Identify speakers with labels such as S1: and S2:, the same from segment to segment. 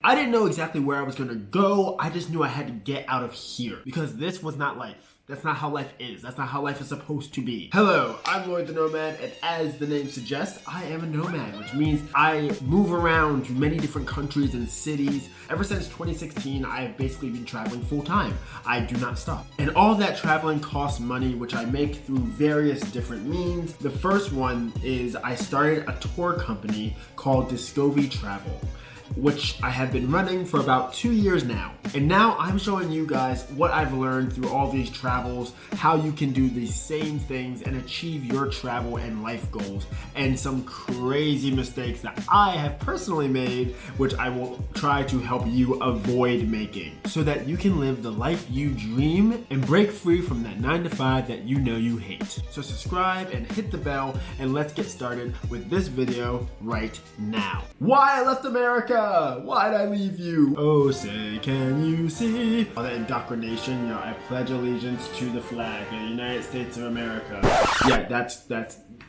S1: I didn't know exactly where I was gonna go. I just knew I had to get out of here because this was not life. That's not how life is. That's not how life is supposed to be. Hello, I'm Lloyd the Nomad, and as the name suggests, I am a nomad, which means I move around to many different countries and cities. Ever since 2016, I have basically been traveling full time. I do not stop. And all that traveling costs money, which I make through various different means. The first one is I started a tour company called Discovery Travel, which I have been running for about 2 years now. And now I'm showing you guys what I've learned through all these travels, how you can do these same things and achieve your travel and life goals, and some crazy mistakes that I have personally made, which I will try to help you avoid making, so that you can live the life you dream and break free from that 9 to 5 that you know you hate. So subscribe and hit the bell, and let's get started with this video right now. Why I left America! Why'd I leave you? Oh, say, can you see? All that indoctrination, you know, I pledge allegiance to the flag of the United States of America. Yeah, that's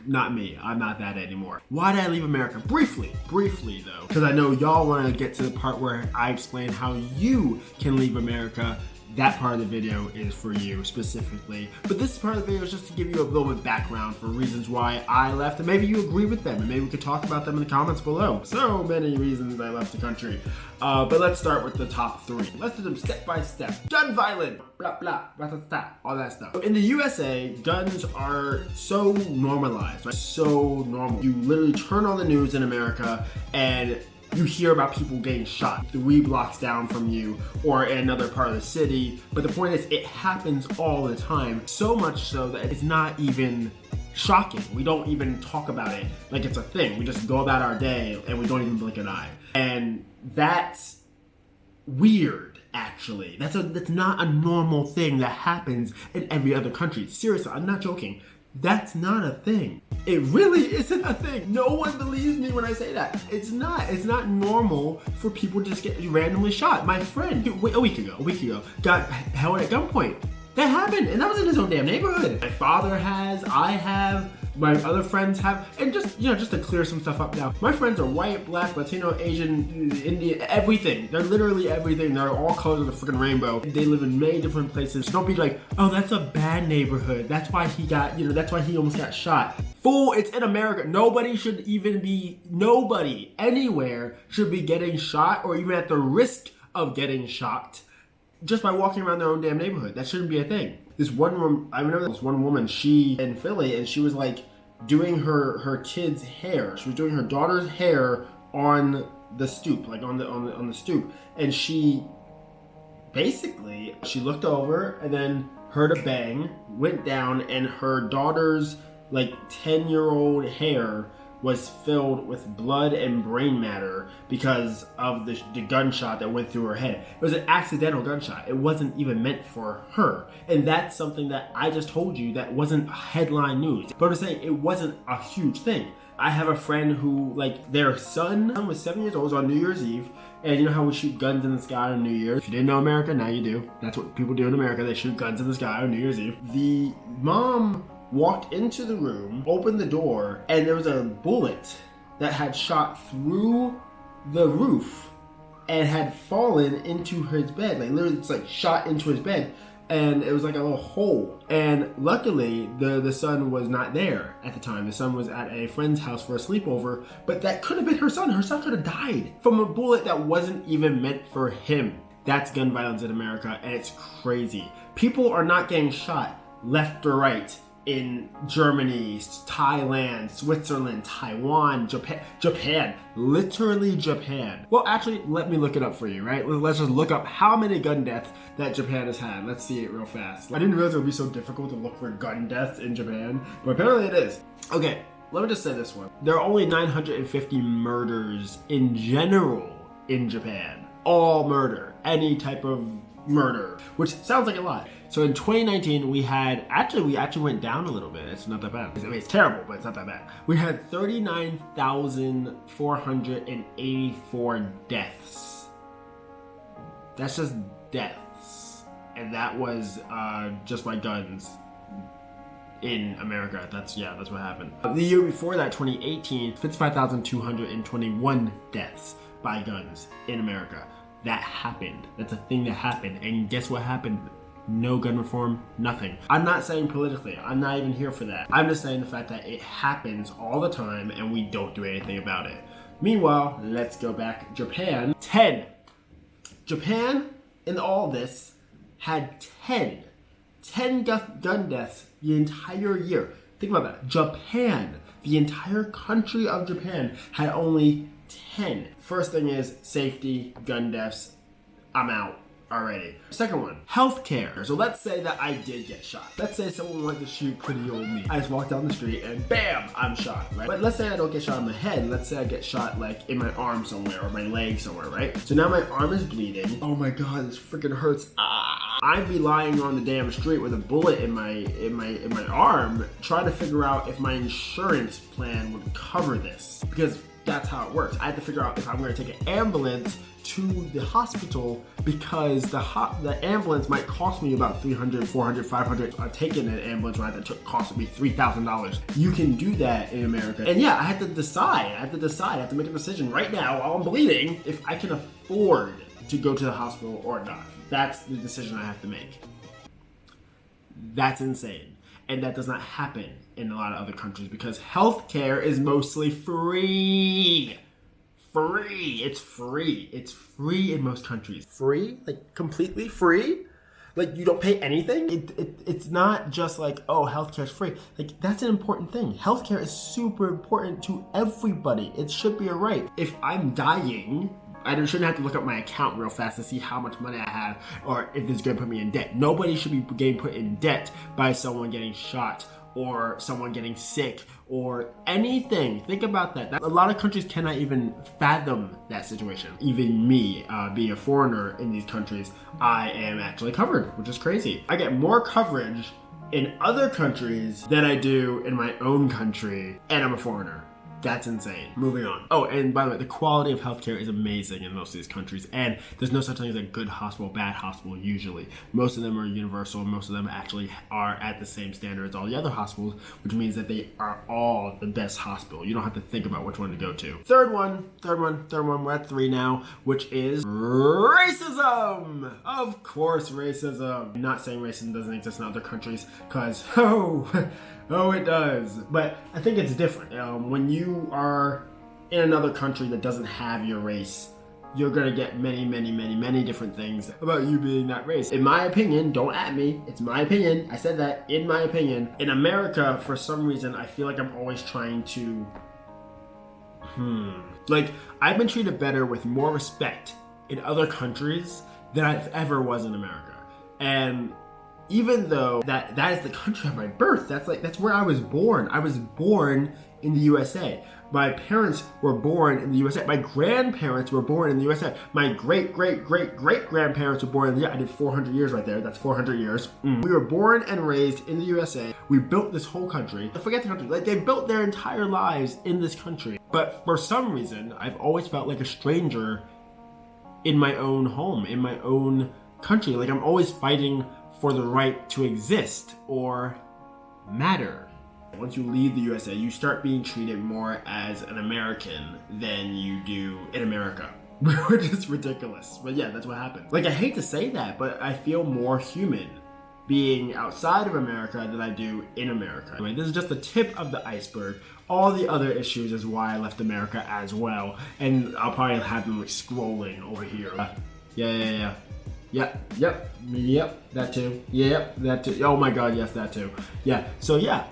S1: not me. I'm not that anymore. Why did I leave America? Briefly though, because I know y'all want to get to the part where I explain how you can leave America. That part of the video is for you specifically. But this part of the video is just to give you a little bit of background for reasons why I left, and maybe you agree with them, and maybe we could talk about them in the comments below. So many reasons I left the country. But let's start with the top 3. Let's do them step by step. Gun violence, blah, blah, blah, blah, blah, all that stuff. In the USA, guns are so normalized, right? So normal. You literally turn on the news in America and you hear about people getting shot 3 blocks down from you or in another part of the city. But the point is, it happens all the time. So much so that it's not even shocking. We don't even talk about it like it's a thing. We just go about our day and we don't even blink an eye. And that's weird, actually. That's not a normal thing that happens in every other country. Seriously, I'm not joking. That's not a thing. It really isn't a thing. No one believes me when I say that. It's not normal for people to just get randomly shot. My friend, a week ago, got held at gunpoint. That happened, and that was in his own damn neighborhood. My father has, I have, my other friends have, and just to clear some stuff up now. My friends are white, black, Latino, Asian, Indian, everything. They're literally everything. They're all colors of the freaking rainbow. They live in many different places. So don't be like, oh, that's a bad neighborhood. That's why he got, that's why he almost got shot. Fool, it's in America. Nobody anywhere should be getting shot or even at the risk of getting shot just by walking around their own damn neighborhood. That shouldn't be a thing. This one woman, I remember this one woman, she in Philly, and she was like doing her kid's hair. She was doing her daughter's hair on the stoop, like on the stoop. And she basically, she looked over and then heard a bang, went down, and her daughter's like 10-year-old hair was filled with blood and brain matter because of the gunshot that went through her head. It was an accidental gunshot. It wasn't even meant for her. And that's something that I just told you that wasn't headline news. But I'm saying it wasn't a huge thing. I have a friend who, like, their son was 7 years old, was on New Year's Eve, and you know how we shoot guns in the sky on New Year's? If you didn't know America, now you do. That's what people do in America. They shoot guns in the sky on New Year's Eve. The mom walked into the room, opened the door, and there was a bullet that had shot through the roof and had fallen into his bed. Like literally, it's like shot into his bed, and it was like a little hole. And luckily, the son was not there at the time. The son was at a friend's house for a sleepover, but that could have been her son. Her son could have died from a bullet that wasn't even meant for him. That's gun violence in America, and it's crazy. People are not getting shot left or right in Germany, Thailand, Switzerland, Taiwan, Japan, literally Japan. Well, actually, let me look it up for you, right? Let's just look up how many gun deaths that Japan has had. Let's see it real fast. I didn't realize it would be so difficult to look for gun deaths in Japan, but apparently it is. Okay, let me just say this one. There are only 950 murders in general in Japan. All murder, any type of murder, which sounds like a lot. So in 2019, we actually went down a little bit. It's not that bad. I mean, it's terrible, but it's not that bad. We had 39,484 deaths. That's just deaths. And that was just by guns in America. That's what happened. The year before that, 2018, 55,221 deaths. buy guns in America. That happened. That's a thing that happened. And guess what happened? No gun reform, nothing. I'm not saying politically, I'm not even here for that. I'm just saying the fact that it happens all the time and we don't do anything about it. Meanwhile, let's go back. Japan, 10. Japan, in all this, had 10 gun deaths the entire year. Think about that. Japan, the entire country of Japan, had only 10. First thing is safety, gun deaths. I'm out already. Second one, healthcare. So let's say that I did get shot. Let's say someone wanted to shoot pretty old me. I just walk down the street and bam, I'm shot, right? But let's say I don't get shot in the head. Let's say I get shot like in my arm somewhere or my leg somewhere, right? So now my arm is bleeding. Oh my God, this freaking hurts. I'd be lying on the damn street with a bullet in my arm, trying to figure out if my insurance plan would cover this, because that's how it works. I have to figure out if I'm going to take an ambulance to the hospital, because the ambulance might cost me about $300, $400, $500. Taking an ambulance ride that cost me $3,000. You can do that in America. And yeah, I have to decide. I have to make a decision right now while I'm bleeding if I can afford to go to the hospital or not. That's the decision I have to make. That's insane. And that does not happen in a lot of other countries because healthcare is mostly free. It's free. It's free in most countries. Free? Like completely free? Like you don't pay anything? It's not just like, oh, healthcare is free. Like that's an important thing. Healthcare is super important to everybody. It should be a right. If I'm dying, I shouldn't have to look up my account real fast to see how much money I have or if it's going to put me in debt. Nobody should be getting put in debt by someone getting shot or someone getting sick or anything. Think about that. A lot of countries cannot even fathom that situation. Even me, being a foreigner in these countries, I am actually covered, which is crazy. I get more coverage in other countries than I do in my own country, and I'm a foreigner. That's insane. Moving on. Oh, and by the way, the quality of healthcare is amazing in most of these countries, and there's no such thing as a good hospital, bad hospital usually. Most of them are universal, and most of them actually are at the same standard as all the other hospitals, which means that they are all the best hospital. You don't have to think about which one to go to. Third one, we're at 3 now, which is racism! Of course, racism. I'm not saying racism doesn't exist in other countries, because, oh, it does. But I think it's different. When you are in another country that doesn't have your race, you're gonna get many different things about you being that race. In my opinion, don't at me, it's my opinion. I said that, in my opinion. In America, for some reason, I feel like I'm always trying to, like, I've been treated better with more respect in other countries than I ever was in America. And even though that is the country of my birth, that's where I was born. I was born in the USA. My parents were born in the USA. My grandparents were born in the USA. My great-great-great-great-grandparents were born in the USA. I did 400 years right there. That's 400 years. We were born and raised in the USA. We built this whole country. Forget the country. Like, they built their entire lives in this country. But for some reason, I've always felt like a stranger in my own home, in my own country. Like, I'm always fighting for the right to exist or matter. Once you leave the USA, you start being treated more as an American than you do in America, which is ridiculous. But yeah, that's what happened. Like, I hate to say that, but I feel more human being outside of America than I do in America. Anyway, this is just the tip of the iceberg. All the other issues is why I left America as well, and I'll probably have them like scrolling over here. Yep, that too. Yep, that too. Oh my God, yes, that too. Yeah, so yeah.